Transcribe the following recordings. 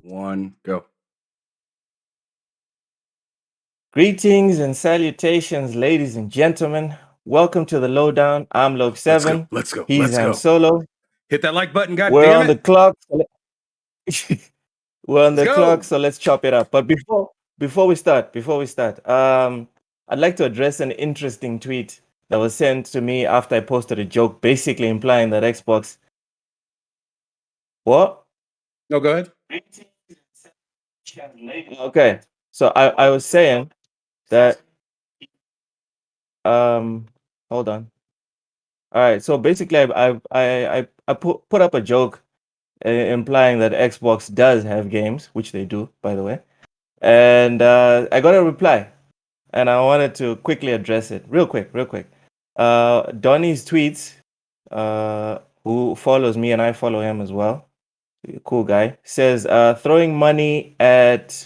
One, go. Greetings and salutations, ladies and gentlemen. Welcome to the Lowdown. I'm Log Let's go. 7. Let's go. He's Let's Ham go. Solo. Hit that like button, god We're damn on the it. clock. We're on Let's the clock, go. so let's chop it up. But before we start, I'd like to address an interesting tweet that was sent to me after I posted a joke, basically implying that Xbox. What? No, go ahead. Okay, so I was saying that hold on. All right, so basically I put up a joke implying that Xbox does have games, which they do, by the way. And I got a reply, and I wanted to quickly address it, real quick. Donnie's tweets, who follows me and I follow him as well, cool guy, says throwing money at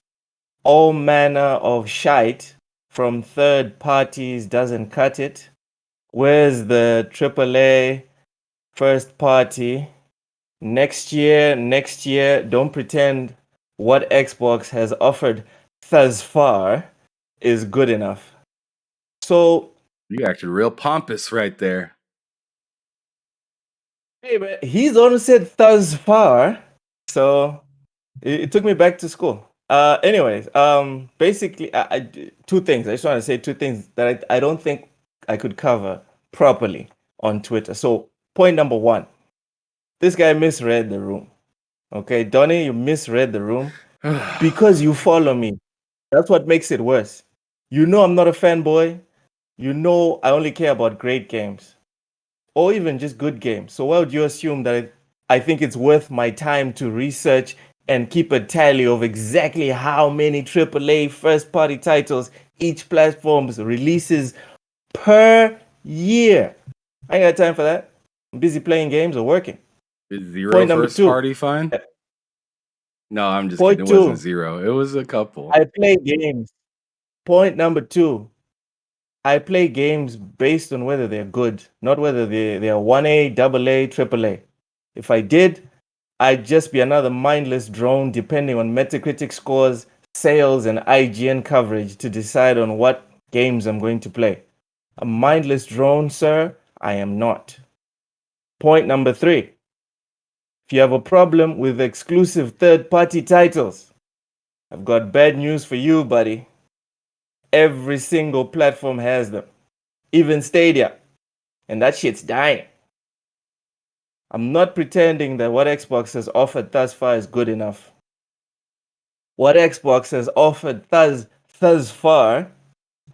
all manner of shite from third parties doesn't cut it. Where's the AAA first party? Next year, don't pretend what Xbox has offered thus far is good enough. So, You acted real pompous right there. hey man, he's only said thus far, so it took me back to school. Anyways, basically, two things. I just want to say two things that I don't think I could cover properly on Twitter. So, point number one, this guy misread the room. Okay, Donnie, you misread the room because you follow me. That's what makes it worse. You know I'm not a fanboy. You know I only care about great games or even just good games. So why would you assume that I think it's worth my time to research and keep a tally of exactly how many AAA first-party titles each platform releases per year? I ain't got time for that. I'm busy playing games or working. Is zero Point number first two. party fine? No, I'm just Point kidding. It two. wasn't zero. It was a couple. I play games. Point number two. I play games based on whether they're good, not whether they are 1A, AA, AAA. If I did, I'd just be another mindless drone depending on Metacritic scores, sales, and IGN coverage to decide on what games I'm going to play. A mindless drone, sir, I am not. Point number three. If you have a problem with exclusive third-party titles, I've got bad news for you, buddy. Every single platform has them, even Stadia, and that shit's dying. I'm not pretending that what Xbox has offered thus far is good enough. What Xbox has offered thus far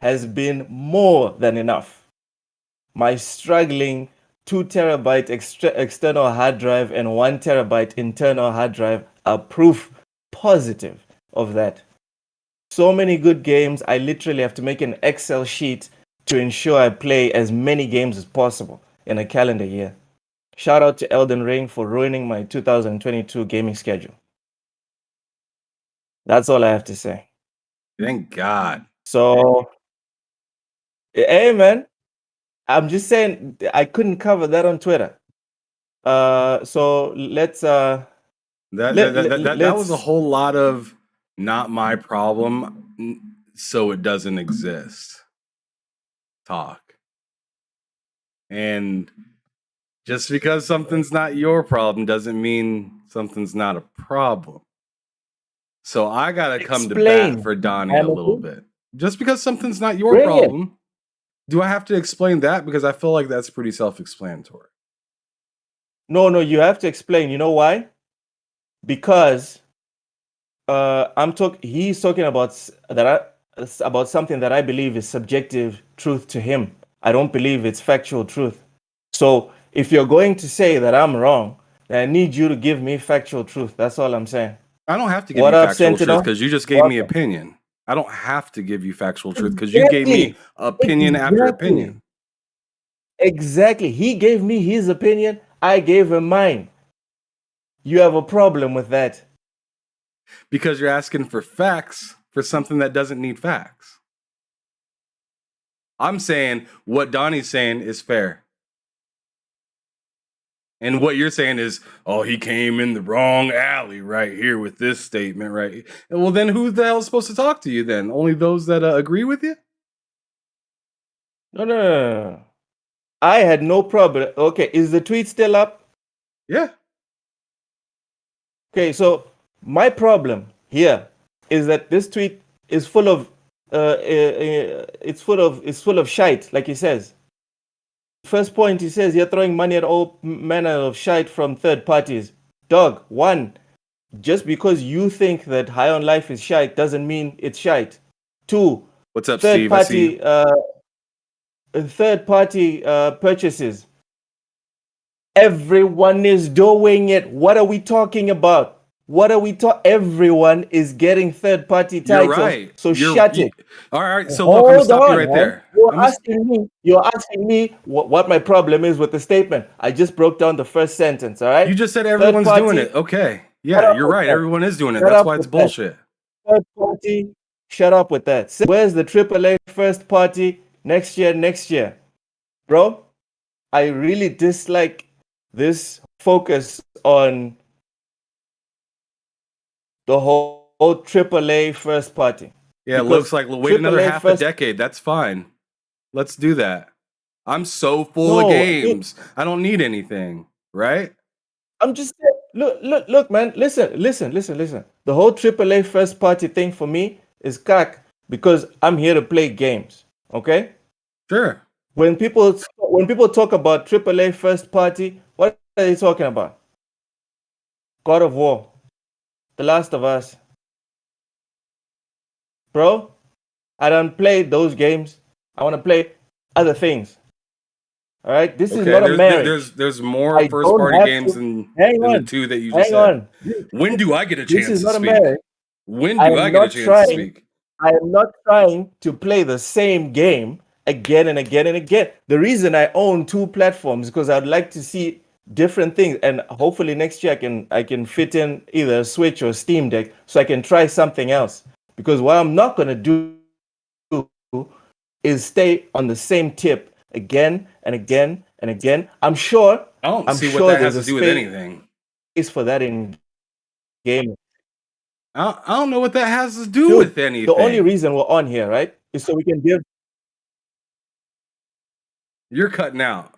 has been more than enough. My struggling 2 terabyte external hard drive and 1 terabyte internal hard drive are proof positive of that. So many good games, I literally have to make an Excel sheet to ensure I play as many games as possible in a calendar year. Shout out to Elden Ring for ruining my 2022 gaming schedule. That's all I have to say. Thank God. So, hey man, I'm just saying I couldn't cover that on Twitter. So let's That was a whole lot of not my problem, so it doesn't exist. Talk. And just because something's not your problem doesn't mean something's not a problem. So I gotta come to bat for Donnie a little bit. Just because something's not your problem, do I have to explain that? Because I feel like that's pretty self-explanatory. No, you have to explain. You know why? Because he's talking about about something that I believe is subjective truth to him. I don't believe it's factual truth. So if you're going to say that I'm wrong, then I need you to give me factual truth. That's all I'm saying. I don't have to give you factual truth because you just gave me Welcome. opinion. I don't have to give you factual truth because you gave me opinion after opinion. Exactly. He gave me his opinion. I gave him mine. You have a problem with that. Because you're asking for facts for something that doesn't need facts. I'm saying what Donnie's saying is fair. And what you're saying is, oh, he came in the wrong alley right here with this statement, right? Well, then who the hell is supposed to talk to you then? Only those that agree with you? No. I had no problem. Okay, is the tweet still up? Yeah. Okay, so my problem here is that this tweet is full of it's full of shite, like he says. First point, he says you're throwing money at all manner of shite from third parties. Dog, one, just because you think that High on Life is shite doesn't mean it's shite. Two, what's up, Steve? third party purchases. Everyone is doing it. What are we talking about? What are we talking? Everyone is getting third party titles. You're right. So shut it. All right. So look, I'm gonna stop you right there. You're asking me what my problem is with the statement. I just broke down the first sentence. All right. You just said everyone's doing it. Okay. Yeah, you're right. Everyone is doing it. That's why it's bullshit. Third party. Shut up with that. Where's the AAA first party next year? Bro, I really dislike this focus on the whole AAA first party. Yeah, it looks like wait another half a decade. That's fine. Let's do that. I'm so full of games. I don't need anything, right? I'm just look, man. Listen. The whole AAA first party thing for me is cack because I'm here to play games. Okay? Sure. When people talk about AAA first party, what are they talking about? God of War, The Last of Us. Bro, I don't play those games. I want to play other things. All right, this is not a marriage. There's more first party games than the two that you just said. When do I get a chance to speak? When do I get a chance to speak? I am not trying to play the same game again and again and again. The reason I own two platforms is because I'd like to see different things, and hopefully next year I can fit in either a Switch or Steam Deck so I can try something else. Because what I'm not going to do is stay on the same tip again and again and again. I'm sure. I don't see what that has to do with anything. Is for that in game. I don't know what that has to do with anything. The only reason we're on here, right, is so we can give. You're cutting out,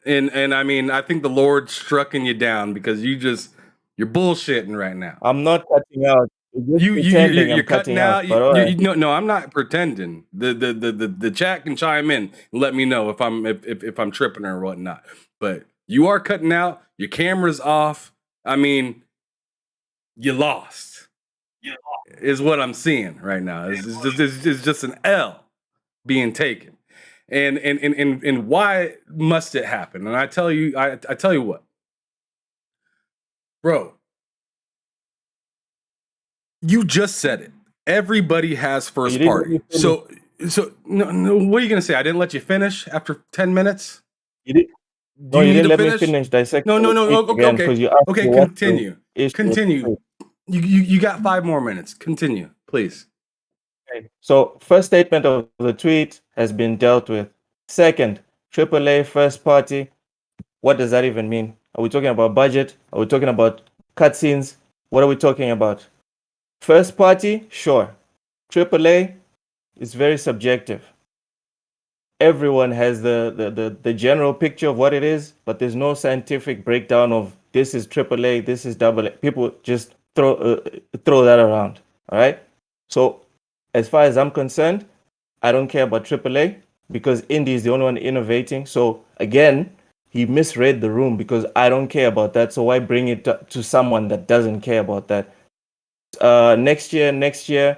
and I mean, I think the Lord's striking you down because you're bullshitting right now. I'm not cutting out. You're cutting out. No, I'm not pretending. The chat can chime in and let me know if I'm tripping or whatnot. But you are cutting out. Your camera's off. I mean, you lost. Is what I'm seeing right now. It's just an L being taken, and why must it happen? And I tell you what, bro. You just said it. Everybody has first party. So no. What are you gonna say? I didn't let you finish after 10 minutes. You did. No, you didn't let me finish dissecting. No. Okay. Continue. You got 5 more minutes. Continue, please. Okay. So first statement of the tweet has been dealt with. Second, AAA first party. What does that even mean? Are we talking about budget? Are we talking about cutscenes? What are we talking about? First party, sure. AAA is very subjective. Everyone has the general picture of what it is, but there's no scientific breakdown of this is AAA, this is AA. People just throw that around. All right. So as far as I'm concerned, I don't care about AAA because indie is the only one innovating. So again, he misread the room because I don't care about that. So why bring it to someone that doesn't care about that? Next year,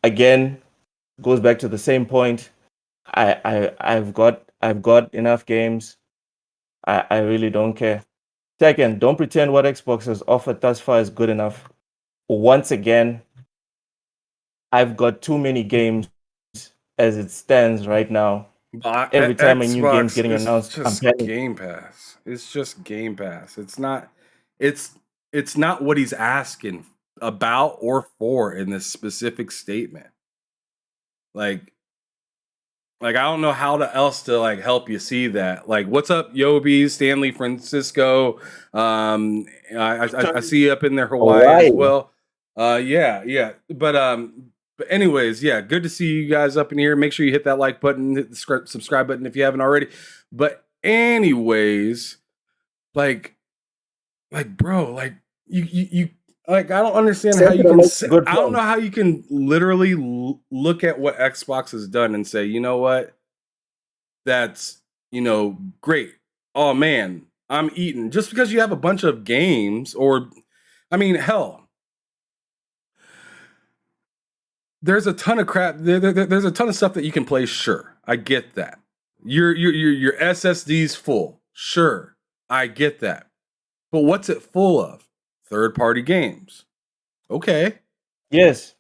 again, goes back to the same point. I've got enough games. I really don't care. Second, don't pretend what Xbox has offered thus far is good enough. Once again, I've got too many games as it stands right now. Every time a new game's getting announced, it's just Game Pass. It's just Game Pass. It's not what he's asking about or for in this specific statement. Like, Like, I don't know how else to like help you see that. Like, what's up, Yobi, Stanley, Francisco? I see you up in there, Hawaii as well. Yeah. But anyways, yeah, good to see you guys up in here. Make sure you hit that like button, hit the subscribe button if you haven't already. But anyways, like, bro, like you like, I don't understand how you can I don't know how you can literally look at what Xbox has done and say, you know what? That's, great. Oh man, I'm eating. Just because you have a bunch of games, or I mean, hell, there's a ton of crap. There's a ton of stuff that you can play. Sure, I get that. Your SSD's full. Sure, I get that. But what's it full of? Third-party games. Okay. Yes.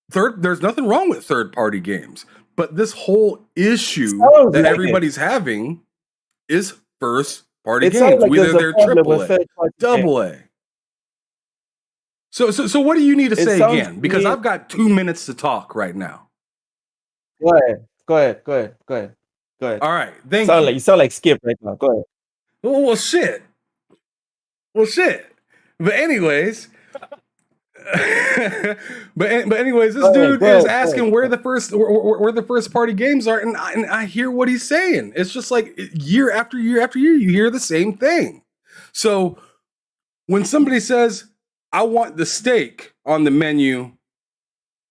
There's nothing wrong with third-party games, but this whole issue that everybody's having is first-party games. Whether they're AAA, AA. So what do you need to say again? Because I've got 2 minutes to talk right now. Go ahead. All right, thank you. You sound like Skip right now. Go ahead. Well, shit. But anyways, this dude is asking where the first party games are, and I hear what he's saying. It's just like year after year after year, you hear the same thing. So when somebody says, "I want the steak on the menu,"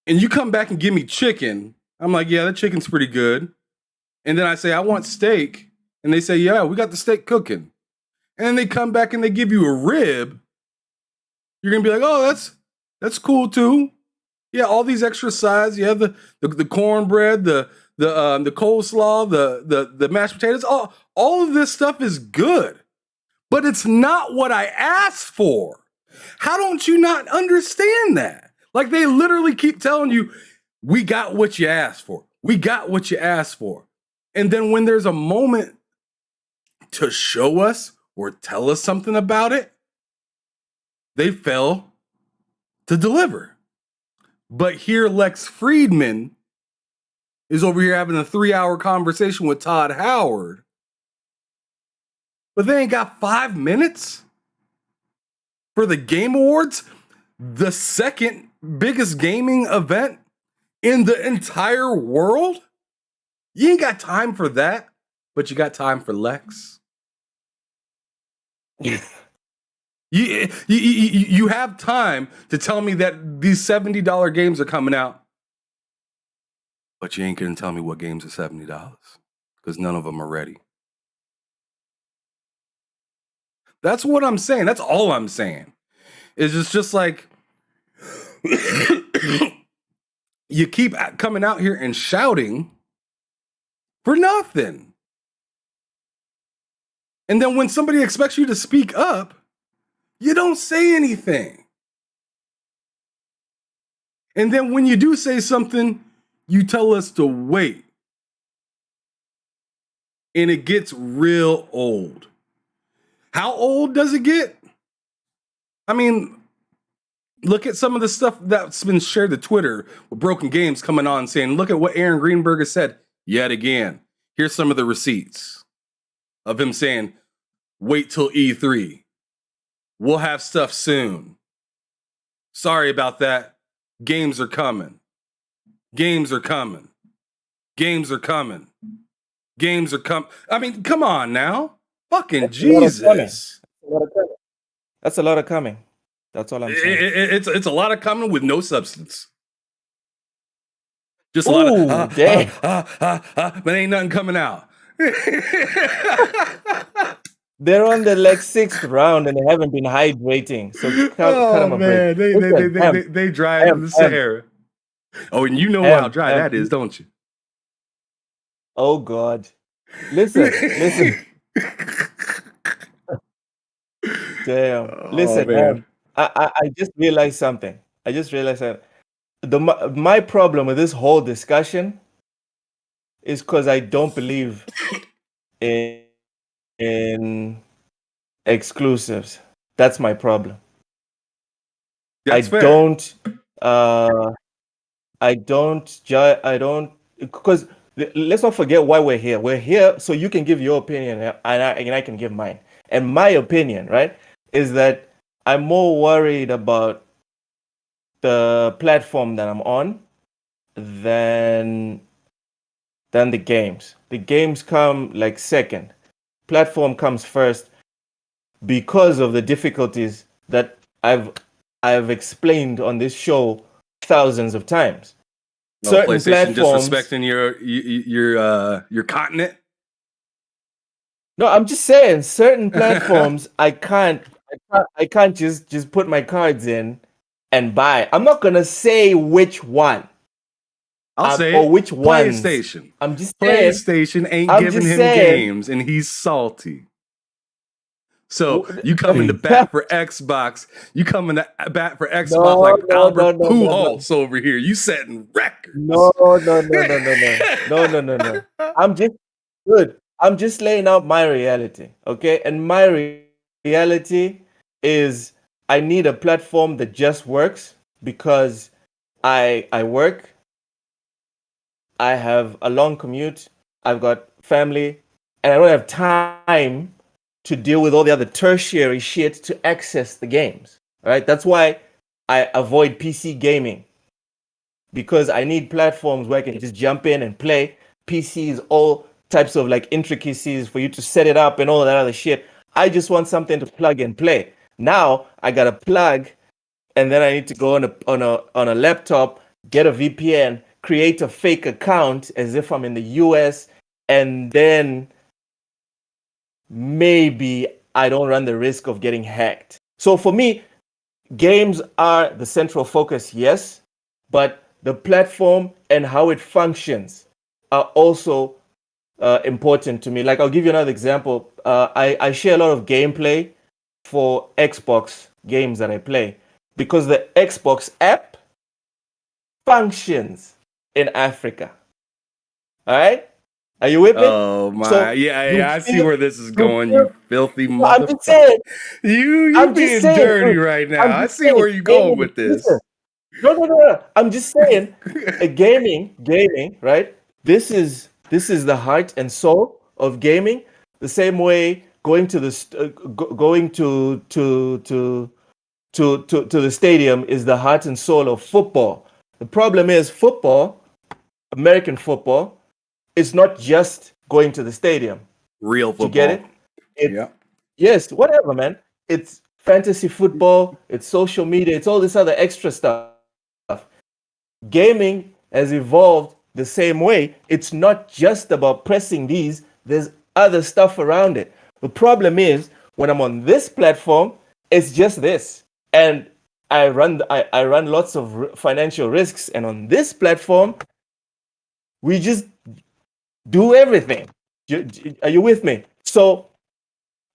and you come back and give me chicken, I'm like, "Yeah, that chicken's pretty good." And then I say, "I want steak," and they say, "Yeah, we got the steak cooking." And then they come back and they give you a rib. You're gonna be like, "Oh, that's cool too." Yeah, all these extra sides. You have the cornbread, the coleslaw, the mashed potatoes. All of this stuff is good, but it's not what I asked for. How don't you not understand that? Like, they literally keep telling you, "We got what you asked for. We got what you asked for." And then when there's a moment to show us or tell us something about it, they fail to deliver. But here, Lex Friedman is over here having a 3-hour conversation with Todd Howard, but they ain't got 5 minutes for the Game Awards, the second biggest gaming event in the entire world. You ain't got time for that, but you got time for Lex. You have time to tell me that these $70 games are coming out, but you ain't gonna tell me what games are $70 because none of them are ready. That's what I'm saying. That's all I'm saying. It's just like you keep coming out here and shouting for nothing. And then when somebody expects you to speak up, you don't say anything. And then when you do say something, you tell us to wait. And it gets real old. How old does it get? I mean, look at some of the stuff that's been shared to Twitter with Broken Games coming on saying, "Look at what Aaron Greenberg has said yet again. Here's some of the receipts of him saying, wait till E3. We'll have stuff soon. Sorry about that. Games are coming. Games are coming. Games are coming. Games are coming." I mean, come on now. Fucking Jesus. That's a lot of coming. That's all I'm saying. It's a lot of coming with no substance. Just a lot of but ain't nothing coming out. They're on the like 6th round and they haven't been hydrating. So cut them a break. They dry in the Sahara. Oh, and you know how dry that is, don't you? Oh God. Listen. Damn. Listen, man. I just realized something. My problem with this whole discussion is because I don't believe in exclusives. That's my problem. That's fair. I don't because let's not forget why we're here. We're here so you can give your opinion and I can give mine. And my opinion, right, is that I'm more worried about the platform that I'm on than the games. The games come like second. Platform comes first because of the difficulties that I've explained on this show thousands of times. No, certain PlayStation platforms disrespecting your continent. No, I'm just saying certain platforms I can't just put my cards in and buy. I'm not gonna say which one. I'll say or which one. PlayStation. I'm just saying PlayStation ain't giving him games, and he's salty. So you coming to bat for Xbox? You coming to bat for Xbox like Albert Pujols over here? You setting records? No. I'm just good. I'm just laying out my reality, okay? And my reality is I need a platform that just works because I work. I have a long commute. I've got family, and I don't have time to deal with all the other tertiary shit to access the games. All right, that's why I avoid PC gaming because I need platforms where I can just jump in and play. PCs, all types of like intricacies for you to set it up and all that other shit. I just want something to plug and play. Now I got to plug, and then I need to go on a laptop, get a VPN, create a fake account as if I'm in the US, and then maybe I don't run the risk of getting hacked. So for me, games are the central focus, yes, but the platform and how it functions are also important to me. Like, I'll give you another example. I share a lot of gameplay for Xbox games that I play because the Xbox app functions in Africa. All right? Are you with me? Oh my, so yeah, I see where this is going, you filthy motherfucker. I'm just saying, you being dirty right now. I see where you're going with this. Listen, no. I'm just saying, gaming, right? This is the heart and soul of gaming. The same way going to the going to the stadium is the heart and soul of football. The problem is football, American football, is not just going to the stadium. Real football. You get it? Yeah. Yes, whatever, man. It's fantasy football, it's social media, it's all this other extra stuff. Gaming has evolved the same way. It's not just about pressing these, there's other stuff around it. The problem is when I'm on this platform, it's just this. And I run lots of financial risks. And on this platform, we just do everything. Are you with me? So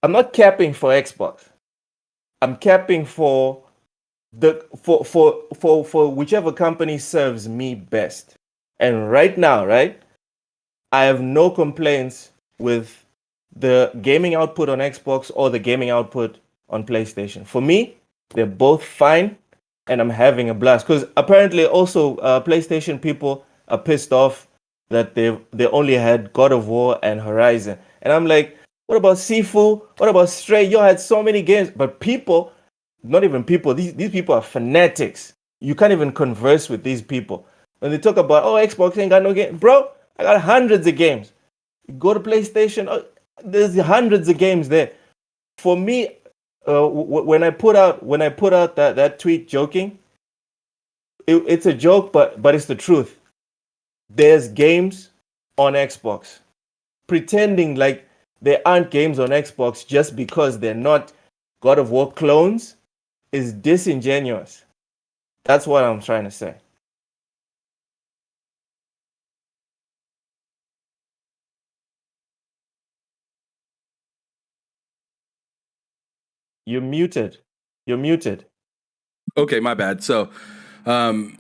I'm not capping for Xbox. I'm capping for whichever company serves me best. And right now, right, I have no complaints with the gaming output on Xbox or the gaming output on PlayStation. For me, they're both fine, and I'm having a blast. Because apparently, also PlayStation people are pissed off that they only had God of War and Horizon, and I'm like, what about Sifu? What about Stray? You had so many games, but people, not even people, these people are fanatics. You can't even converse with these people. When they talk about, oh, Xbox ain't got no game, bro, I got hundreds of games. You go to PlayStation, oh, there's hundreds of games there. For me, when I put out that tweet joking, it's a joke, but it's the truth. There's games on Xbox. Pretending like there aren't games on Xbox just because they're not God of War clones is disingenuous. That's what I'm trying to say. You're muted. Okay, my bad. So I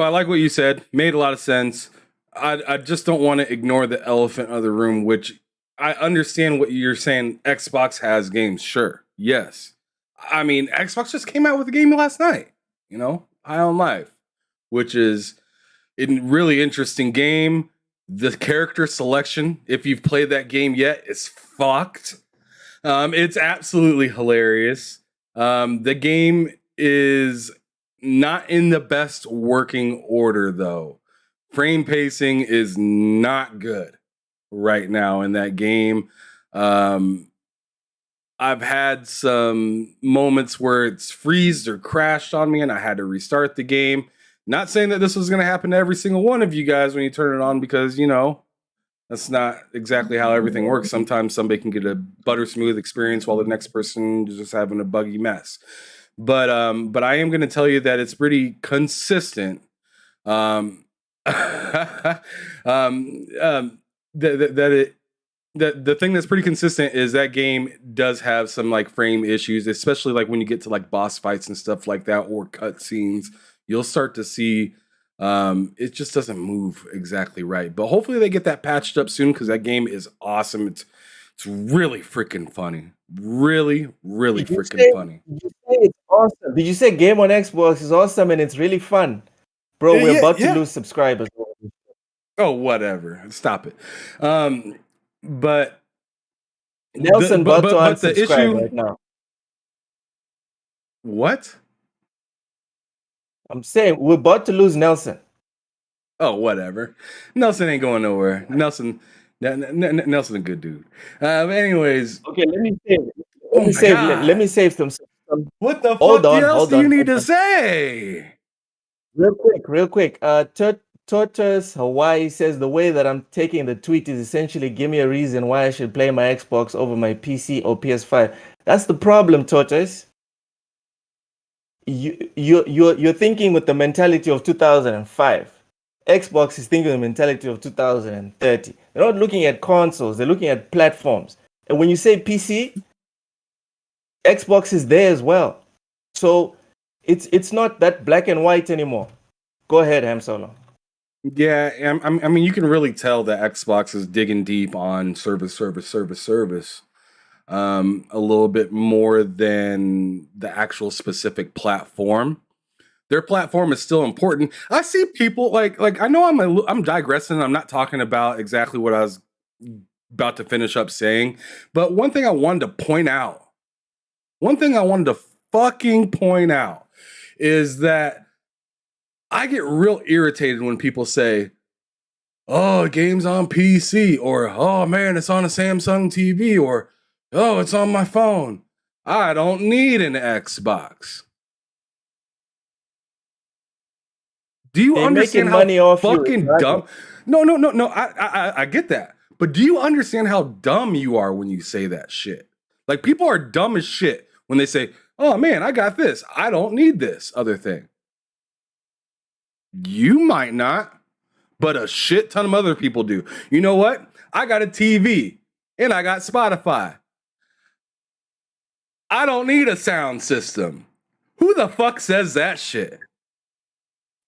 like what you said. Made a lot of sense. I just don't want to ignore the elephant of the room, which I understand what you're saying. Xbox has games, sure. Yes. I mean, Xbox just came out with a game last night, High on Life, which is really interesting game. The character selection, if you've played that game yet, is fucked. It's absolutely hilarious. The game is not in the best working order, though. Frame pacing is not good right now in that game. I've had some moments where it's freezed or crashed on me and I had to restart the game. Not saying that this was going to happen to every single one of you guys when you turn it on, because, that's not exactly how everything works. Sometimes somebody can get a butter smooth experience while the next person is just having a buggy mess. But I am going to tell you that it's pretty consistent. That the thing that's pretty consistent is that game does have some like frame issues, especially like when you get to like boss fights and stuff like that, or cutscenes. You'll start to see it just doesn't move exactly right. But hopefully they get that patched up soon, because that game is awesome. It's really freaking funny. Really, really freaking funny. Did you say it's awesome? Did you say game on Xbox is awesome and it's really fun? Bro, we're about to lose subscribers. Oh, whatever. Stop it. But Nelson about to unsubscribe right now. What? I'm saying we're about to lose Nelson. Oh, whatever. Nelson ain't going nowhere. Nelson a good dude. Anyways. Okay, let me save some. What the fuck else do you need to say? Real quick. Tortoise Hawaii says the way that I'm taking the tweet is essentially give me a reason why I should play my Xbox over my PC or PS5. That's the problem, Tortoise. You're thinking with the mentality of 2005. Xbox is thinking the mentality of 2030. They're not looking at consoles, they're looking at platforms. And when you say PC, Xbox is there as well. So it's not that black and white anymore. Go ahead, Ham Solo. Yeah, I mean, you can really tell that Xbox is digging deep on service. A little bit more than the actual specific platform. Their platform is still important. I see people like I know I'm digressing. I'm not talking about exactly what I was about to finish up saying, but one thing I wanted to fucking point out is that I get real irritated when people say, "Oh, game's on PC," or "Oh man, it's on a Samsung TV," or "Oh, it's on my phone." I don't need an Xbox. Do you understand how fucking dumb? No. I get that. But do you understand how dumb you are when you say that shit? Like, people are dumb as shit when they say, "Oh man, I got this. I don't need this other thing." You might not, but a shit ton of other people do. You know what? I got a TV and I got Spotify. I don't need a sound system. Who the fuck says that shit?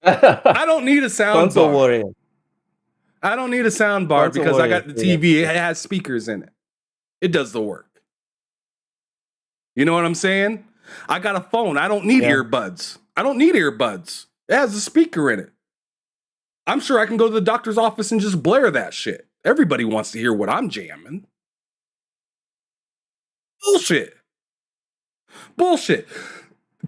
I don't need a sound bar. Warrior. I don't need a sound bar because I got the TV. It has speakers in it. It does the work. You know what I'm saying? I got a phone. I don't need earbuds. It has a speaker in it. I'm sure I can go to the doctor's office and just blare that shit. Everybody wants to hear what I'm jamming. Bullshit.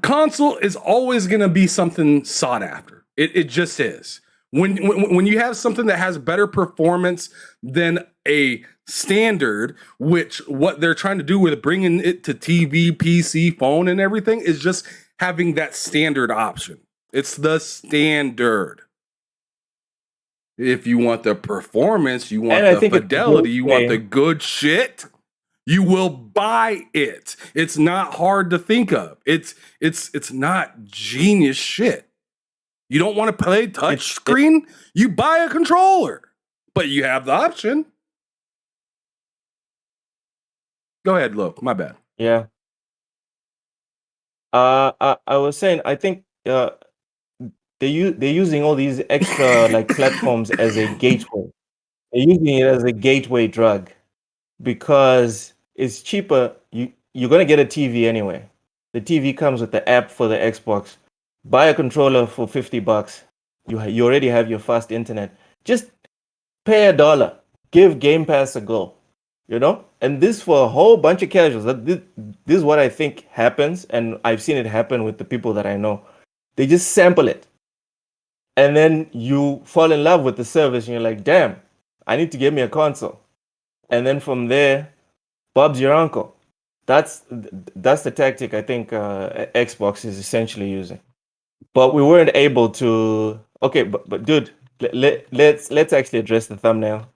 Console is always going to be something sought after. It just is. When you have something that has better performance than a standard, which what they're trying to do with bringing it to TV, PC, phone, and everything is just having that standard option. It's the standard. If you want the performance, you want the fidelity, you want the good shit, you will buy it. It's not hard to think of. It's not genius shit. You don't want to play touch screen? You buy a controller, but you have the option. Go ahead, Look. My bad. Yeah. I was saying, I think they're using all these extra like platforms as a gateway. They're using it as a gateway drug because it's cheaper. You're gonna get a TV anyway. The TV comes with the app for the Xbox. Buy a controller for $50. You already have your fast internet. Just pay $1. Give Game Pass a go. And this for a whole bunch of casuals. This is what I think happens, and I've seen it happen with the people that I know. They just sample it, and then you fall in love with the service, and you're like, damn, I need to get me a console. And then from there, Bob's your uncle. That's the tactic I think Xbox is essentially using. But we weren't able to. Okay, but dude, let's actually address the thumbnail.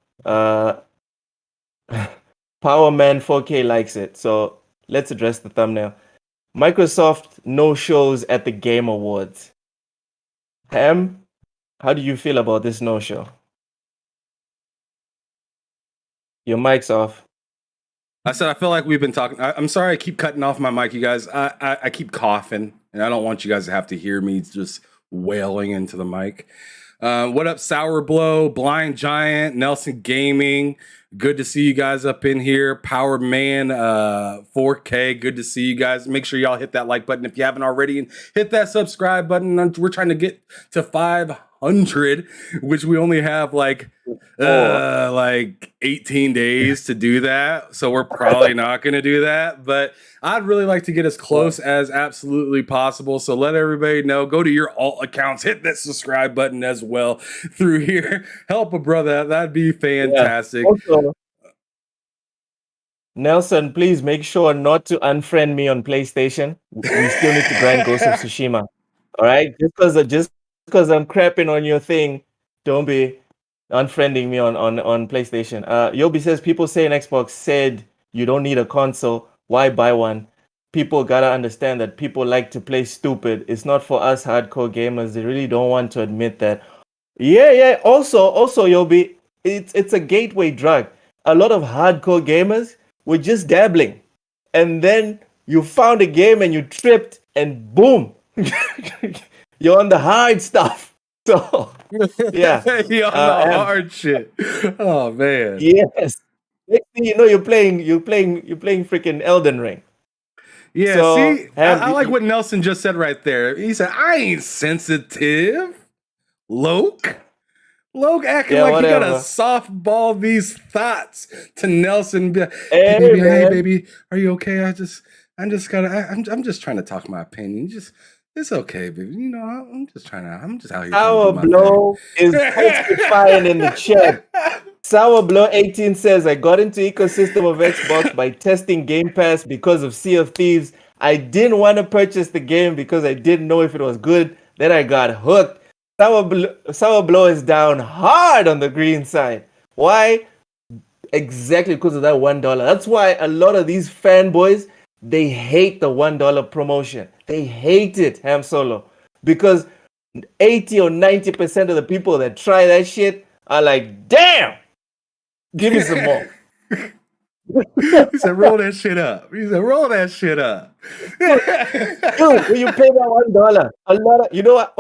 Power Man 4K likes it, so let's address the thumbnail. Microsoft no shows at the Game Awards. Ham, how do you feel about this no show? Your mic's off. I said I feel like we've been talking. I'm sorry, I keep cutting off my mic, you guys. I keep coughing, and I don't want you guys to have to hear me just wailing into the mic. What up, Sour Blow, Blind Giant, Nelson Gaming? Good to see you guys up in here. Power Man 4K. Good to see you guys. Make sure y'all hit that like button if you haven't already, and hit that subscribe button. We're trying to get to 500, which we only have like 18 days to do that. So we're probably not going to do that, but I'd really like to get as close as absolutely possible. So let everybody know, go to your alt accounts, hit that subscribe button as well through here. Help a brother. That'd be fantastic. Yeah. Also, Nelson, please make sure not to unfriend me on PlayStation. We still need to grind Ghost of Tsushima. All right? Just because I'm crapping on your thing, don't be unfriending me on PlayStation. Yobi says, people say an Xbox said you don't need a console. Why buy one? People gotta understand that people like to play stupid. It's not for us hardcore gamers. They really don't want to admit that. Yeah. Also, Yobi, it's a gateway drug. A lot of hardcore gamers were just dabbling, and then you found a game and you tripped, and boom, you're on the hard stuff. So yeah, you're on the hard shit. Oh man. Yes. Next thing you know, you're playing freaking Elden Ring. Yeah, so, see, I like what Nelson just said right there. He said, I ain't sensitive. Loke acting like whatever. he gotta softball these thoughts to Nelson. Hey, baby, are you okay? I'm just trying to talk my opinion. It's okay, baby. I'm just out here. Sour Blow is testifying in the chat. Sour Blow 18 says, I got into ecosystem of Xbox by testing Game Pass because of Sea of Thieves. I didn't want to purchase the game because I didn't know if it was good. Then I got hooked. Sour Blow is down hard on the green side. Why? Exactly because of that $1. That's why a lot of these fanboys, they hate the $1 promotion. They hate it, Ham Solo. Because 80 or 90% of the people that try that shit are like, damn, give me some more. He said, roll that shit up. Dude, when you pay that $1, a lot of, you know what?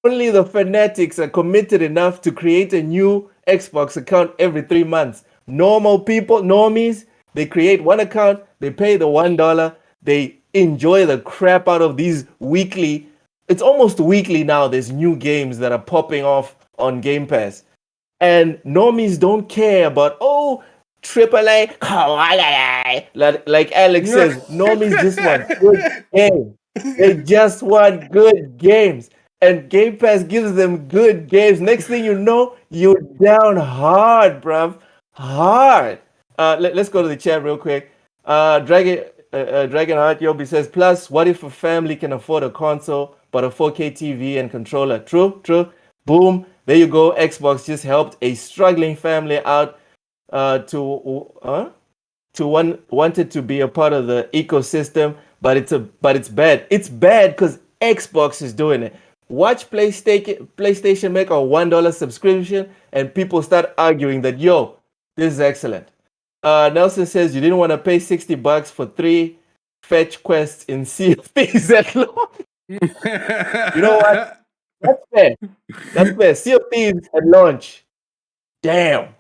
Only the fanatics are committed enough to create a new Xbox account every 3 months. Normal people, normies, they create one account, they pay the $1, they enjoy the crap out of these weekly. It's almost weekly now. There's new games that are popping off on Game Pass. And normies don't care about, AAA, like Alex says, normies just want good games. They just want good games. And Game Pass gives them good games. Next thing you know, you're down hard, bruv. Hard. Let's go to the chat real quick. Dragonheart Yobi says, plus, what if a family can afford a console, but a 4K TV and controller? True. Boom. There you go. Xbox just helped a struggling family out wanted to be a part of the ecosystem, but it's bad. It's bad because Xbox is doing it. Watch PlayStation make a $1 subscription, and people start arguing that, yo, this is excellent. Nelson says you didn't want to pay $60 for 3 fetch quests in Sea of Thieves at launch. You know what? That's fair. Sea of Thieves at launch. Damn.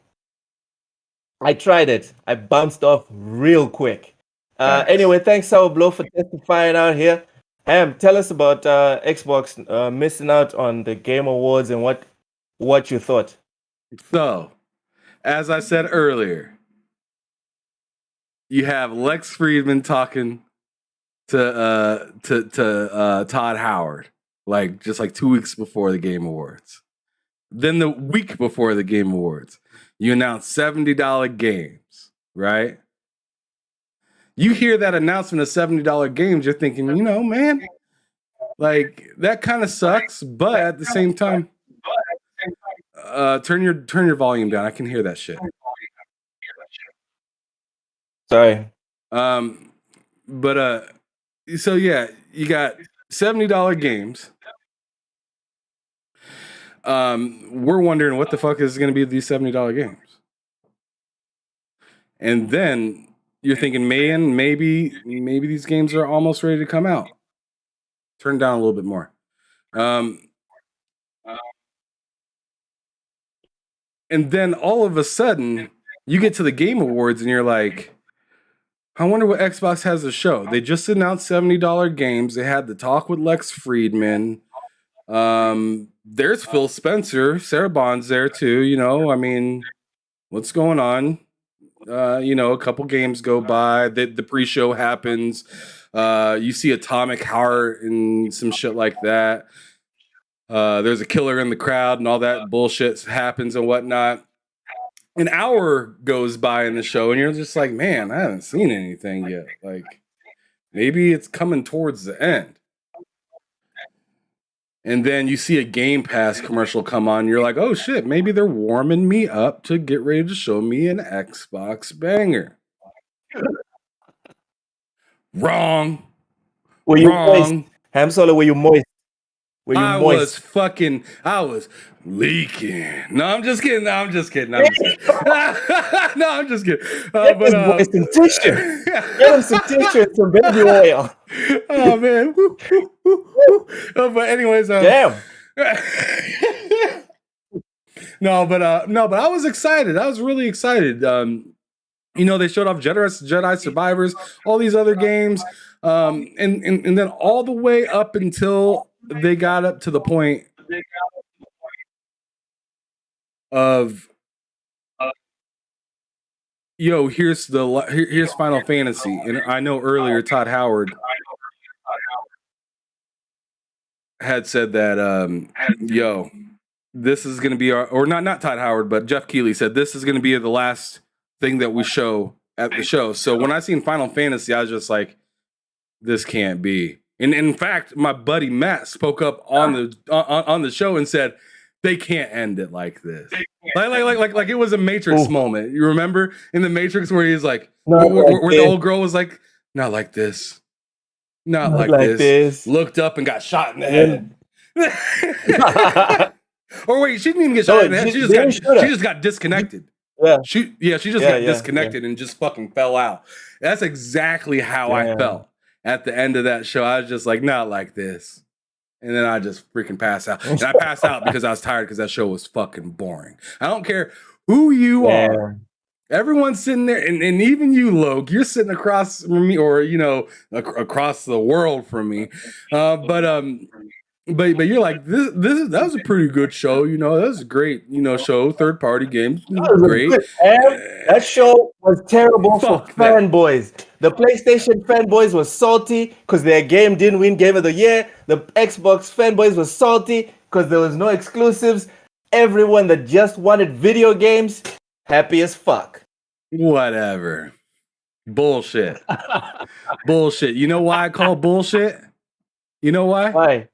I tried it. I bounced off real quick. Anyway, thanks, Sour Blow, for testifying out here. Tell us about Xbox missing out on the Game Awards and what you thought. So, as I said earlier, you have Lex Friedman talking to Todd Howard, just 2 weeks before the Game Awards. Then the week before the Game Awards, you announce $70 games, right? You hear that announcement of $70 games, you're thinking, man, that kind of sucks, but at the same time, turn your volume down. I can hear that shit. Sorry. But so yeah, you got $70 games. We're wondering what the fuck is going to be these $70 games. And then you're thinking, man, maybe these games are almost ready to come out. Turn down a little bit more. And then all of a sudden, you get to the Game Awards and you're like, I wonder what Xbox has to show. They just announced $70 games. They had the talk with Lex Friedman. There's Phil Spencer. Sarah Bond's there too. What's going on? A couple games go by. The pre-show happens. You see Atomic Heart and some shit like that. There's a killer in the crowd and all that bullshit happens and whatnot. An hour goes by in the show and you're just like, man, I haven't seen anything yet. Maybe it's coming towards the end. And then you see a Game Pass commercial come on. You're like, oh shit, maybe they're warming me up to get ready to show me an Xbox banger. Wrong. Were you moist? Ham Solo, were you moist? I was leaking. No, I'm just kidding. No, I'm just kidding. No, I'm just kidding. Moist some tissue. Get him some tissue and some baby oil. Oh man. But anyways, damn. No, but I was excited. I was really excited. They showed off Jedi Survivors, all these other games, and then all the way up until they got up to the point of here's Final Fantasy. And I know earlier Todd Howard had said that this is going to be not Todd Howard, but Jeff Keighley said this is going to be the last thing that we show at the show. So when I seen Final Fantasy, I was just like, this can't be. And in fact, my buddy Matt spoke up on the show and said they can't end it like this. Like it was a Matrix moment. You remember in the Matrix where he's like, where the old girl was like, not like this. Not like this. Looked up and got shot in the head. Or wait, she didn't even get shot in the head. She just got disconnected. Yeah. She just got disconnected and just fucking fell out. That's exactly how I felt at the end of that show. I was just like, not like this. And then I just freaking passed out. And I passed out because I was tired because that show was fucking boring. I don't care who you are. Everyone's sitting there, and even you, Logue, you're sitting across from me, or across the world from me. But you're like, that was a pretty good show. That was a great show. Third party games, great. That show was terrible for fanboys. The PlayStation fanboys were salty because their game didn't win Game of the Year. The Xbox fanboys were salty because there was no exclusives. Everyone that just wanted video games, happy as fuck. Whatever. Bullshit. Bullshit. You know why I call bullshit? You know why? Why?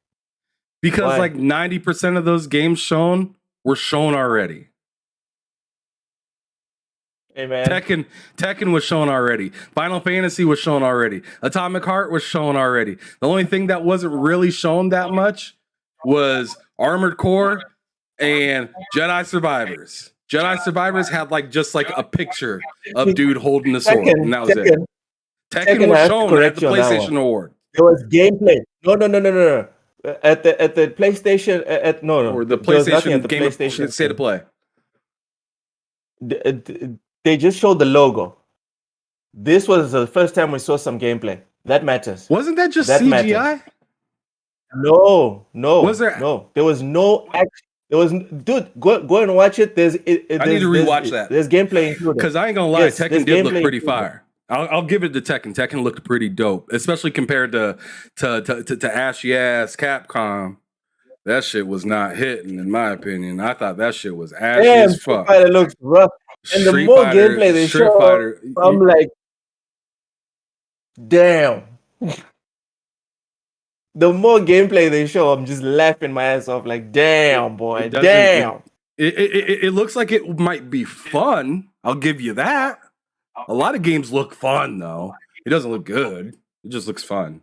Because 90% of those games shown were shown already. Hey, man. Tekken was shown already. Final Fantasy was shown already. Atomic Heart was shown already. The only thing that wasn't really shown that much was Armored Core and Jedi Survivors. Jedi Survivors had just a picture of dude holding the sword, and that was it. Tekken was shown at the PlayStation Award. There was gameplay. No. At the PlayStation or the PlayStation at the game PlayStation State of Play. They just showed the logo. This was the first time we saw some gameplay. That matters. Wasn't that just CGI? No. Was there? No. There was no action. There was, dude. Go and watch it. I need to rewatch that. There's gameplay included. Because I ain't gonna lie, Yes, Tekken did look pretty fire. I'll give it to Tekken. Tekken looked pretty dope, especially compared to ashy ass Capcom. That shit was not hitting, in my opinion. I thought that shit was ashy as fuck. Street Fighter looks rough, and the more gameplay they show, I'm like, damn. The more gameplay they show, I'm just laughing my ass off. Like, damn, boy, damn. It looks like it might be fun. I'll give you that. A lot of games look fun, though. It doesn't look good. It just looks fun.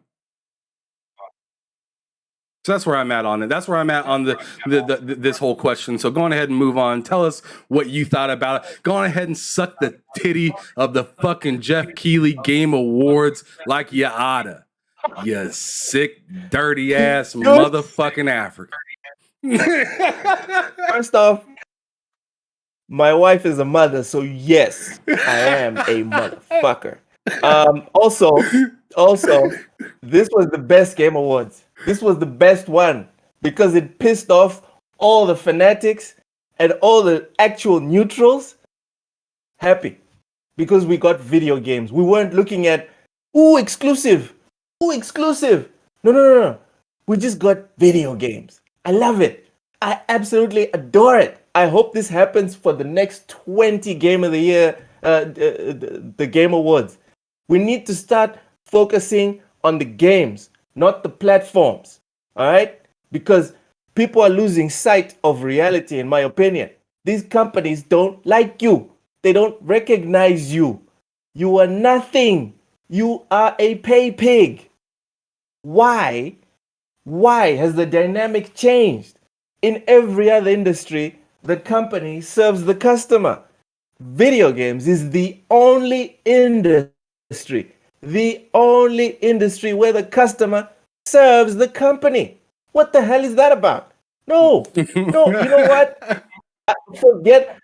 So that's where I'm at on it. That's where I'm at on this whole question. So go on ahead and move on. Tell us what you thought about it. Go on ahead and suck the titty of the fucking Jeff Keighley Game Awards like you oughta. You sick, dirty ass motherfucking African. First off, my wife is a mother, so yes, I am a motherfucker. Also, this was the best Game Awards. This was the best one because it pissed off all the fanatics and all the actual neutrals. Happy because we got video games. We weren't looking at exclusive. No. We just got video games. I love it. I absolutely adore it. I hope this happens for the next 20 Game of the Year, the Game Awards. We need to start focusing on the games, not the platforms. All right? Because people are losing sight of reality, in my opinion. These companies don't like you. They don't recognize you. You are nothing. You are a pay pig. Why has the dynamic changed? In every other industry, the company serves the customer. Video games is the only industry where the customer serves the company. What the hell is that about? No, you know what? Forget,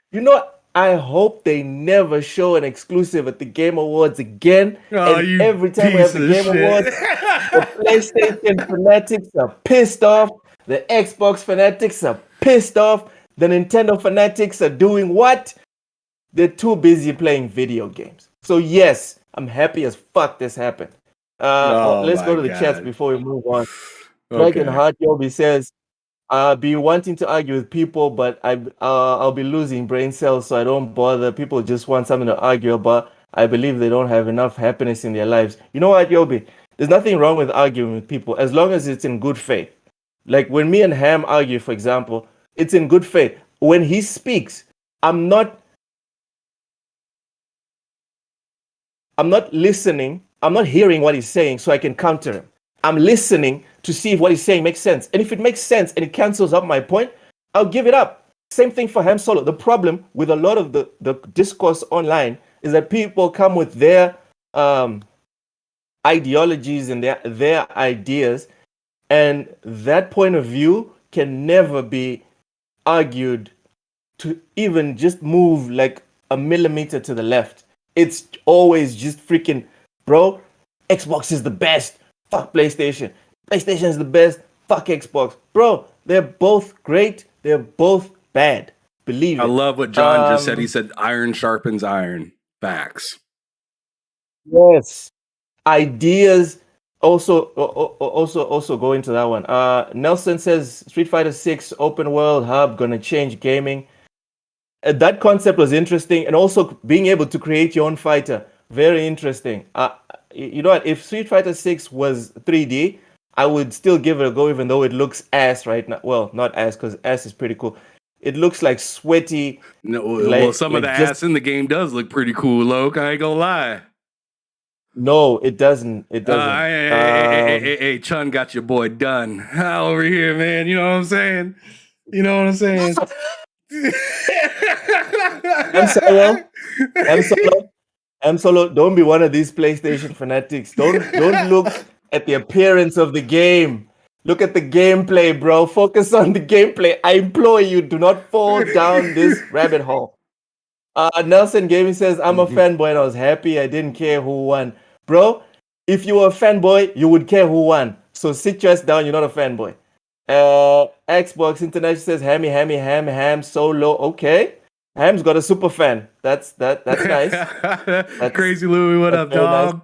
I hope they never show an exclusive at the Game Awards again. And every time we have the Game Awards, the PlayStation fanatics are pissed off. The Xbox fanatics are pissed off. The Nintendo fanatics are doing what? They're too busy playing video games. So yes, I'm happy as fuck this happened. Let's go to the chats before we move on. Dragon Heart Yobi says, I'll be wanting to argue with people, but I'll be losing brain cells, so I don't bother. People just want something to argue about. I believe they don't have enough happiness in their lives. You know what, Yobi? There's nothing wrong with arguing with people as long as it's in good faith. Like when me and Ham argue, for example, it's in good faith. When he speaks, I'm not listening. I'm not hearing what he's saying so I can counter him. I'm listening to see if what he's saying makes sense. And if it makes sense and it cancels out my point, I'll give it up. Same thing for Ham Solo. The problem with a lot of the discourse online is that people come with their ideologies and their ideas, and that point of view can never be argued to even just move like a millimeter to the left. It's always just freaking, bro, Xbox is the best. Fuck PlayStation. PlayStation is the best. Fuck Xbox. Bro, they're both great. They're both bad. Believe it. I love what John just said. He said iron sharpens iron. Facts. Yes. Ideas also go into that one. Nelson says Street Fighter 6 open world hub gonna change gaming. That concept was interesting, and also being able to create your own fighter, very interesting. You know what? If Street Fighter 6 was 3D, I would still give it a go, even though it looks ass right now. Well, not ass, because ass is pretty cool. It looks like sweaty. No, well, some of the ass in the game does look pretty cool, Loke. I ain't gonna lie. No, it doesn't. It doesn't. Hey, Chun got your boy done over here, man. You know what I'm saying? You know what I'm saying? M Solo, don't be one of these PlayStation fanatics. Don't look at the appearance of the game. Look at the gameplay, bro. Focus on the gameplay. I implore you, do not fall down this rabbit hole. Nelson Gaming says, I'm a fanboy and I was happy. I didn't care who won. Bro, if you were a fanboy, you would care who won. So sit your ass down. You're not a fanboy. Xbox International says Hammy, Hammy, Ham, Solo. Okay. Ham's got a super fan. That's nice. That's, Crazy Louie, what up, very nice. dog?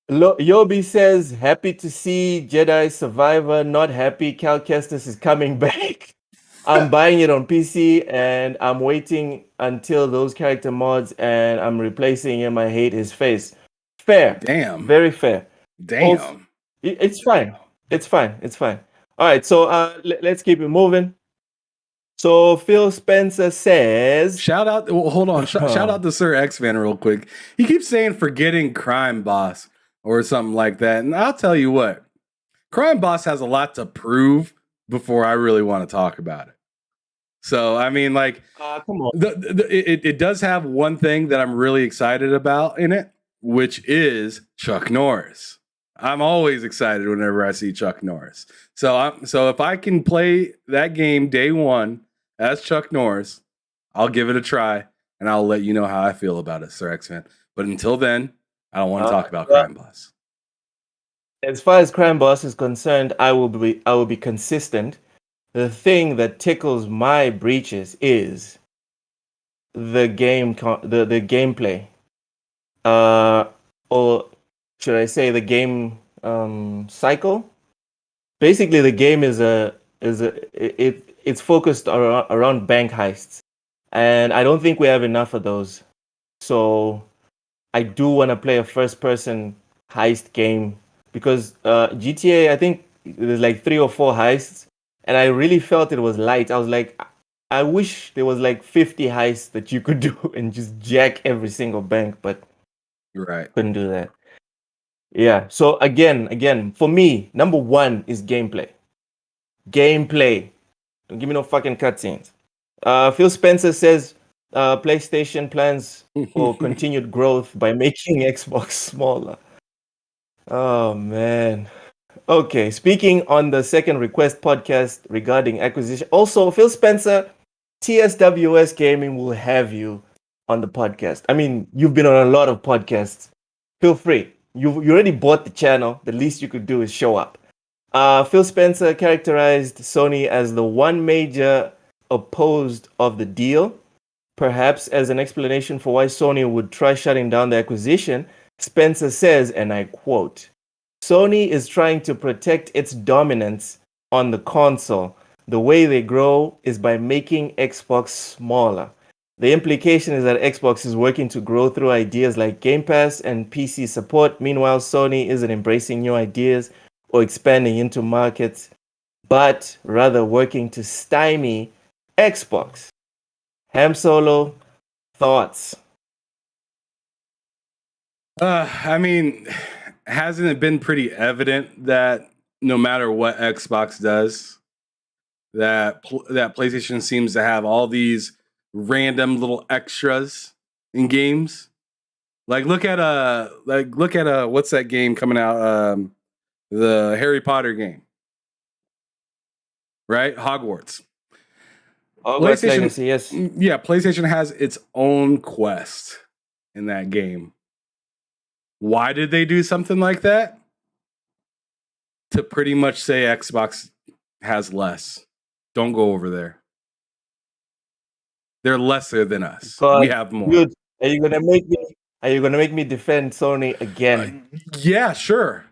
Yobi says, happy to see Jedi Survivor. Not happy Cal Kestis is coming back. I'm buying it on PC and I'm waiting until those character mods and I'm replacing him. I hate his face. Fair. Damn. Very fair. Damn. Also, it's fine. It's fine. It's fine. All right. So let's keep it moving. So Phil Spencer says, shout out. Well, hold on. Shout out to Sir X Fan real quick. He keeps saying forgetting Crime Boss or something like that. And I'll tell you what, Crime Boss has a lot to prove before I really want to talk about it. So, I mean, like, come on. It does have one thing that I'm really excited about in it, which is Chuck Norris. I'm always excited whenever I see Chuck Norris. So if I can play that game day one as Chuck Norris, I'll give it a try and I'll let you know how I feel about it, Sir X-Man. But until then, I don't want to talk about Crime Boss. As far as Crime Boss is concerned, I will be consistent. The thing that tickles my breeches is the gameplay, or should I say the game cycle? Basically, the game it's focused around bank heists, and I don't think we have enough of those. So I do want to play a first-person heist game because GTA, I think there's like 3 or 4 heists. And I really felt it was light. I was like, I wish there was like 50 heists that you could do and just jack every single bank, but right, couldn't do that. Yeah. So again, for me, number 1 is gameplay. Gameplay. Don't give me no fucking cutscenes. Phil Spencer says PlayStation plans for continued growth by making Xbox smaller. Oh man. Okay, speaking on the second request podcast regarding acquisition. Also, Phil Spencer, TSWS Gaming will have you on the podcast. I mean, you've been on a lot of podcasts. Feel free. You already bought the channel. The least you could do is show up. Phil Spencer characterized Sony as the one major opposed of the deal. Perhaps as an explanation for why Sony would try shutting down the acquisition, Spencer says, and I quote, Sony is trying to protect its dominance on the console. The way they grow is by making Xbox smaller. The implication is that Xbox is working to grow through ideas like Game Pass and PC support. Meanwhile, Sony isn't embracing new ideas or expanding into markets, but rather working to stymie Xbox. Ham Solo, thoughts? I mean, hasn't it been pretty evident that no matter what Xbox does, that PlayStation seems to have all these random little extras in games? Like look at what's that game coming out? The Harry Potter game, right? Hogwarts. PlayStation Legacy, yes. Yeah, PlayStation has its own quest in that game. Why did they do something like that? To pretty much say Xbox has less. Don't go over there. They're lesser than us. We have more. Dude, are you gonna make me defend Sony again? Yeah, sure,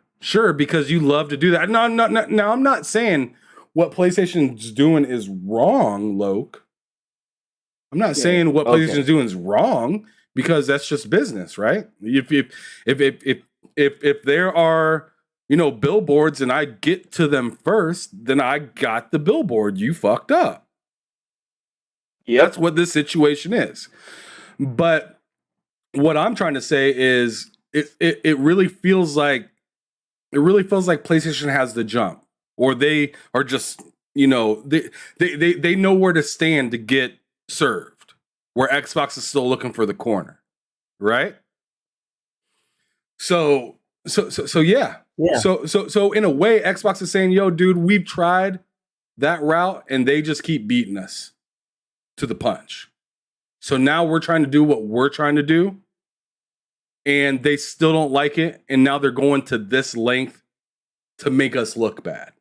because you love to do that. No, I'm not saying what PlayStation's doing is wrong, Loke. I'm not saying what PlayStation's doing is wrong because that's just business, right? If there are billboards and I get to them first, then I got the billboard. You fucked up. Yep. That's what this situation is. But what I'm trying to say is it really feels like PlayStation has the jump, or they are just they know where to stand to get served, where Xbox is still looking for the corner, right? So yeah. So in a way, Xbox is saying, yo, dude, we've tried that route and they just keep beating us to the punch. So now we're trying to do what we're trying to do and they still don't like it. And now they're going to this length to make us look bad.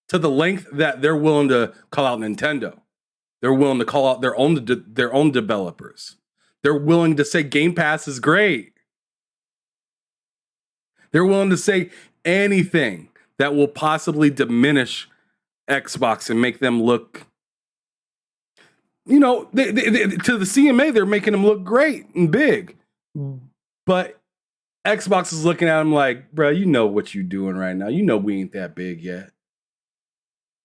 To the length that they're willing to call out Nintendo. They're willing to call out their own developers. They're willing to say Game Pass is great. They're willing to say anything that will possibly diminish Xbox and make them look, to the CMA, they're making them look great and big. But Xbox is looking at them like, bro, you know what you're doing right now. You know we ain't that big yet.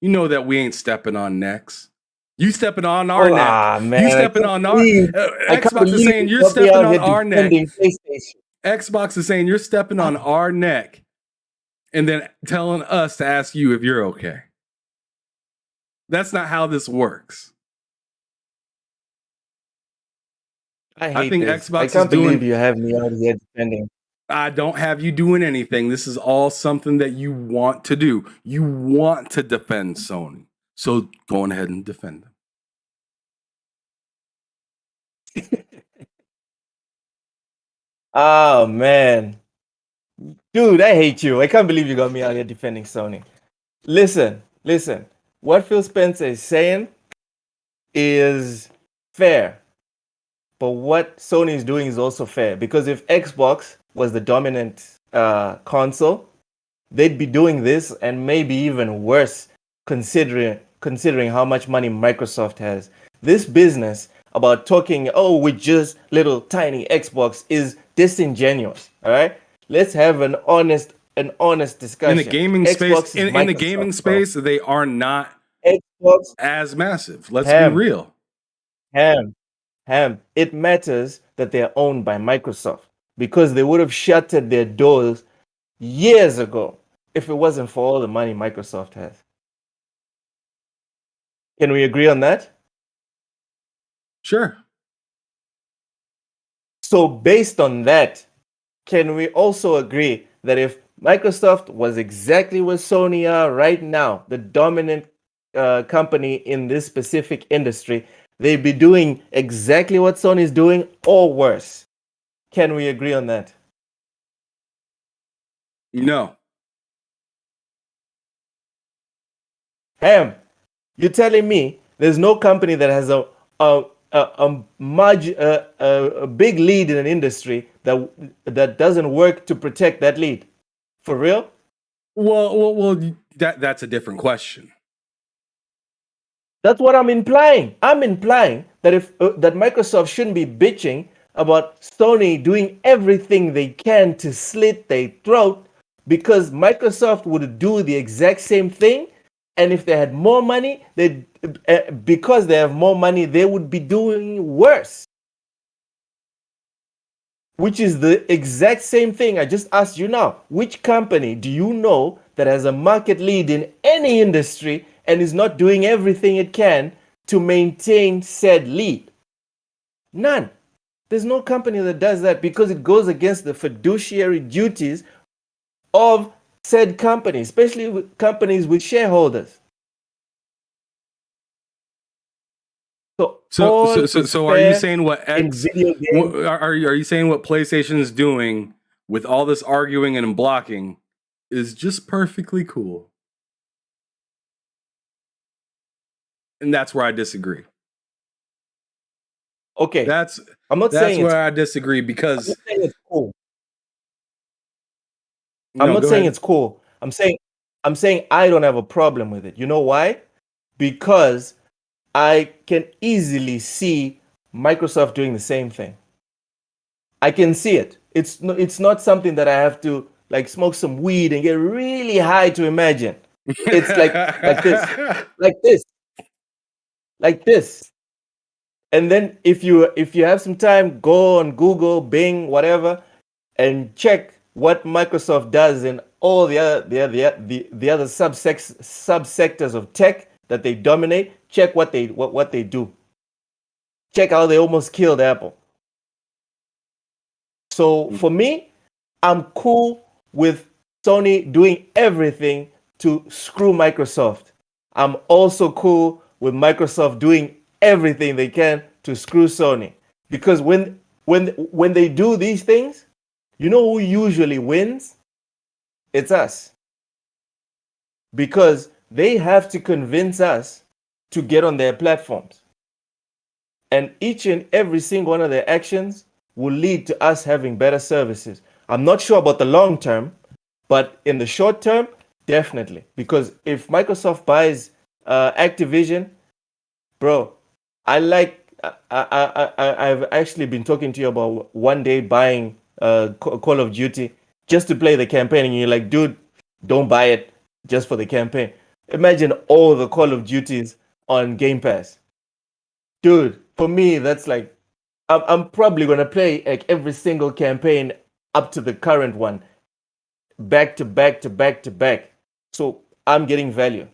You know that we ain't stepping on necks. You stepping on our neck. Man, you stepping on our Xbox is saying you're stepping on our neck. Xbox is saying you're stepping on our neck and then telling us to ask you if you're okay. That's not how this works. I think this. Xbox I can't believe you have me out here defending. I don't have you doing anything. This is all something that you want to do. You want to defend Sony. So go on ahead and defend them. Oh, man. Dude, I hate you. I can't believe you got me out here defending Sony. Listen. What Phil Spencer is saying is fair. But what Sony is doing is also fair. Because if Xbox was the dominant console, they'd be doing this and maybe even worse considering how much money Microsoft has. This business about talking, with just little tiny Xbox is disingenuous. All right? Let's have an honest discussion. In the gaming space, in the gaming space, they are not Xbox as massive. Let's be real. It matters that they're owned by Microsoft because they would have shuttered their doors years ago if it wasn't for all the money Microsoft has. Can we agree on that? Sure. So based on that, can we also agree that if Microsoft was exactly where Sony are right now, the dominant company in this specific industry, they'd be doing exactly what Sony is doing or worse? Can we agree on that? No. Ham, you're telling me there's no company that has a big lead in an industry that doesn't work to protect that lead? For real? Well, that's a different question. That's what I'm implying. I'm implying that that Microsoft shouldn't be bitching about Sony doing everything they can to slit their throat because Microsoft would do the exact same thing. And if they had more money, because they have more money, they would be doing worse. Which is the exact same thing I just asked you now. Which company do you know that has a market lead in any industry and is not doing everything it can to maintain said lead? None. There's no company that does that because it goes against the fiduciary duties of said company, especially with companies with shareholders. So are you saying what are you saying what PlayStation is doing with all this arguing and blocking is just perfectly cool? And that's where I disagree. Okay. That's where I disagree because I'm not saying it's cool. I'm not saying it's cool. I'm saying I don't have a problem with it. You know why? Because I can easily see Microsoft doing the same thing. I can see it. It's not something that I have to like smoke some weed and get really high to imagine. It's like this. And then if you have some time, go on Google, Bing, whatever, and check what Microsoft does in all the other subsectors of tech that they dominate. Check what they do. Check how they almost killed Apple. So for me, I'm cool with Sony doing everything to screw Microsoft. I'm also cool with Microsoft doing everything they can to screw Sony. Because when they do these things, you know who usually wins? It's us. because they have to convince us to get on their platforms. And each and every single one of their actions will lead to us having better services. I'm not sure about the long term, but in the short term, definitely. Because if Microsoft buys Activision, bro, I've actually been talking to you about one day buying Call of Duty just to play the campaign, and you're like, dude, don't buy it just for the campaign. Imagine all the Call of Duties on Game Pass. Dude, for me, that's like, I'm probably going to play like every single campaign up to the current one, back to back to back to back. So I'm getting value.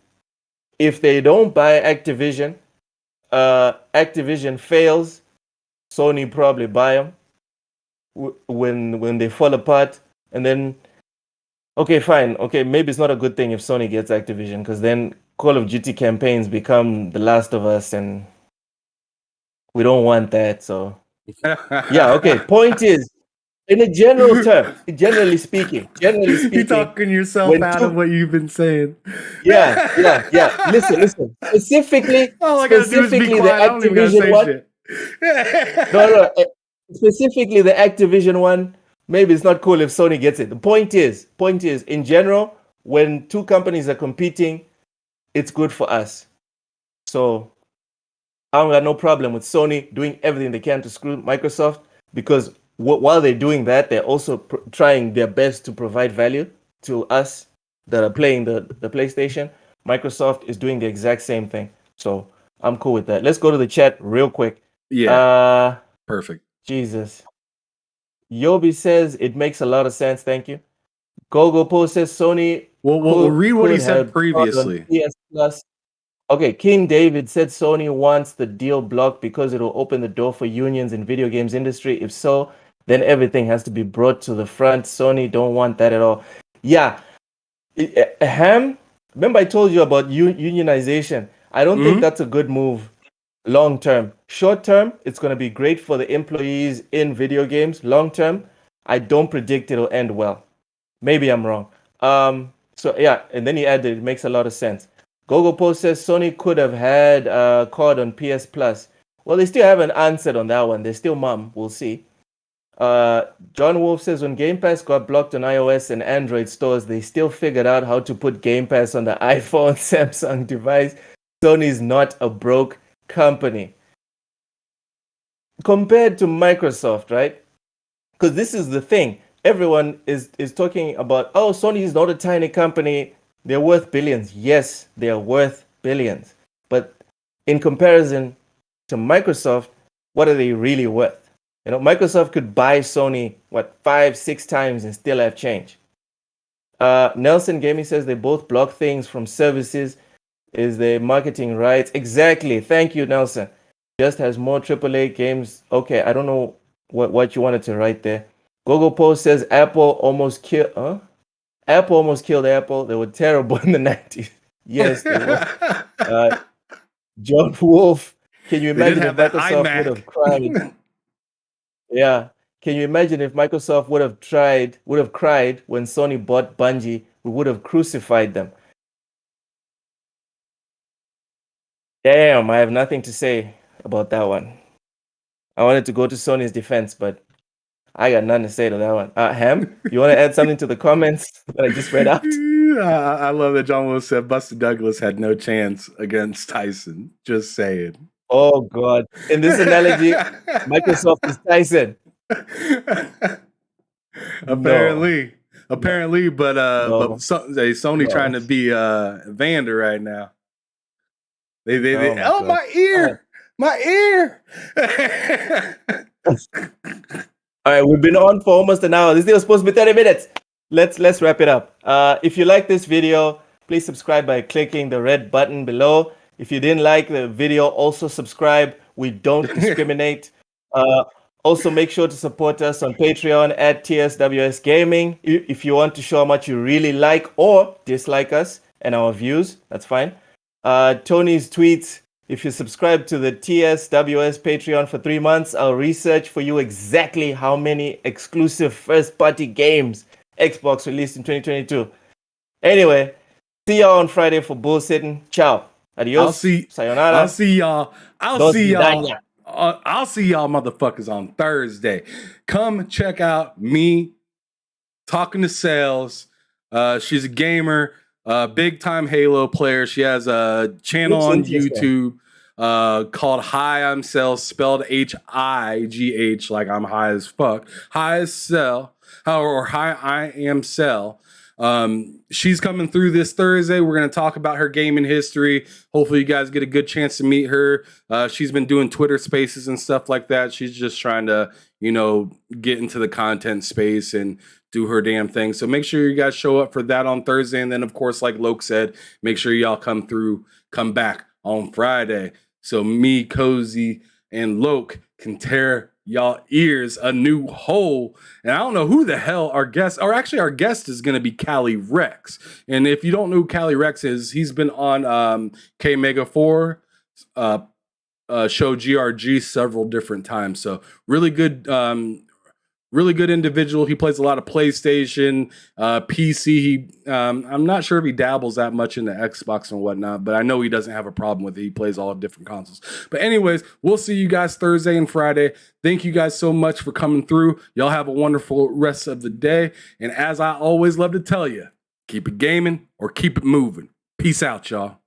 If they don't buy Activision, Activision fails, Sony probably buy them when they fall apart, and then okay, fine, okay, maybe it's not a good thing if Sony gets Activision, because then Call of Duty campaigns become The Last of Us, and we don't want that. So yeah, okay. Point is, in a general term, generally speaking, you're talking yourself out of what you've been saying. Yeah. Listen. Specifically, all I gotta do is be quiet. I don't even gotta say shit. No. Specifically, the Activision one. Maybe it's not cool if Sony gets it. The point is, in general, when two companies are competing, it's good for us. So I got no problem with Sony doing everything they can to screw Microsoft, because while they're doing that, they're also trying their best to provide value to us that are playing the PlayStation. Microsoft is doing the exact same thing. So I'm cool with that. Let's go to the chat real quick. Yeah. Perfect. Jesus. Yobi says it makes a lot of sense. Thank you. Gogo Post says Sony. We'll read what he said previously. PS Plus. Okay, King David said Sony wants the deal blocked because it will open the door for unions in video games industry. If so, then everything has to be brought to the front. Sony don't want that at all. Yeah. Ham, remember I told you about unionization. I don't think that's a good move long term. Short term, it's going to be great for the employees in video games. Long term, I don't predict it'll end well. Maybe I'm wrong. So yeah, and then he added, it makes a lot of sense. Gogo Post says Sony could have had a COD on PS Plus. Well, they still haven't answered on that one. They're still mum. We'll see. John Wolf says when Game Pass got blocked on iOS and Android stores, they still figured out how to put Game Pass on the iPhone, Samsung device. Sony's not a broke company. Compared to Microsoft, right? Because this is the thing. Everyone is talking about, oh, Sony is not a tiny company. They're worth billions. Yes, they are worth billions. But in comparison to Microsoft, what are they really worth? You know, Microsoft could buy Sony, 5-6 times and still have change. Nelson Gaming says they both block things from services. Is their marketing rights? Exactly. Thank you, Nelson. Just has more AAA games. Okay, I don't know what you wanted to write there. Gogo Post says Apple almost killed Apple. They were terrible in the 90s. Yes, they were. John Wolf, can you imagine if Microsoft would have cried? Yeah. Can you imagine if Microsoft would have cried when Sony bought Bungie? We would have crucified them. Damn, I have nothing to say about that one. I wanted to go to Sony's defense, but I got nothing to say to that one. Ham, you want to add something to the comments that I just read out? I love that John Willis said Buster Douglas had no chance against Tyson. Just saying. Oh, God. In this analogy, Microsoft is Tyson. Apparently, but Sony trying to be Vander right now. They my ear. All right, we've been on for almost an hour. This video was supposed to be 30 minutes. Let's wrap it up. If you like this video, please subscribe by clicking the red button below. If you didn't like the video, also subscribe. We don't discriminate. Also, make sure to support us on Patreon at TSWS Gaming. If you want to show how much you really like or dislike us and our views, that's fine. Tony's tweets. If you subscribe to the TSWS Patreon for 3 months, I'll research for you exactly how many exclusive first-party games Xbox released in 2022. Anyway, see see y'all on Friday for bullsitting. Ciao. Adios. Sayonara. I'll see y'all. I'll see y'all motherfuckers on Thursday. Come check out me talking to Sales. She's a gamer, big time Halo player. She has a channel on YouTube called Hi I'm Sales, spelled High, like I'm high as fuck. High as Cell, or Hi I Am Cell. She's coming through this Thursday. We're going to talk about her gaming history. Hopefully you guys get a good chance to meet her. She's been doing Twitter spaces and stuff like that. She's just trying to, get into the content space and do her damn thing. So make sure you guys show up for that on Thursday. And then, of course, like Loke said, make sure y'all come back on Friday. So me, Cozy, and Loke can tear y'all ears a new hole. And I don't know who the hell our guest is going to be Cali Rex. And if you don't know who Cali Rex is, he's been on K Mega 4 show GRG several different times. So really good individual. He plays a lot of PlayStation, PC. I'm not sure if he dabbles that much in the Xbox and whatnot, but I know he doesn't have a problem with it. He plays all different consoles. But anyways, we'll see you guys Thursday and Friday. Thank you guys so much for coming through. Y'all have a wonderful rest of the day. And as I always love to tell you, keep it gaming or keep it moving. Peace out, y'all.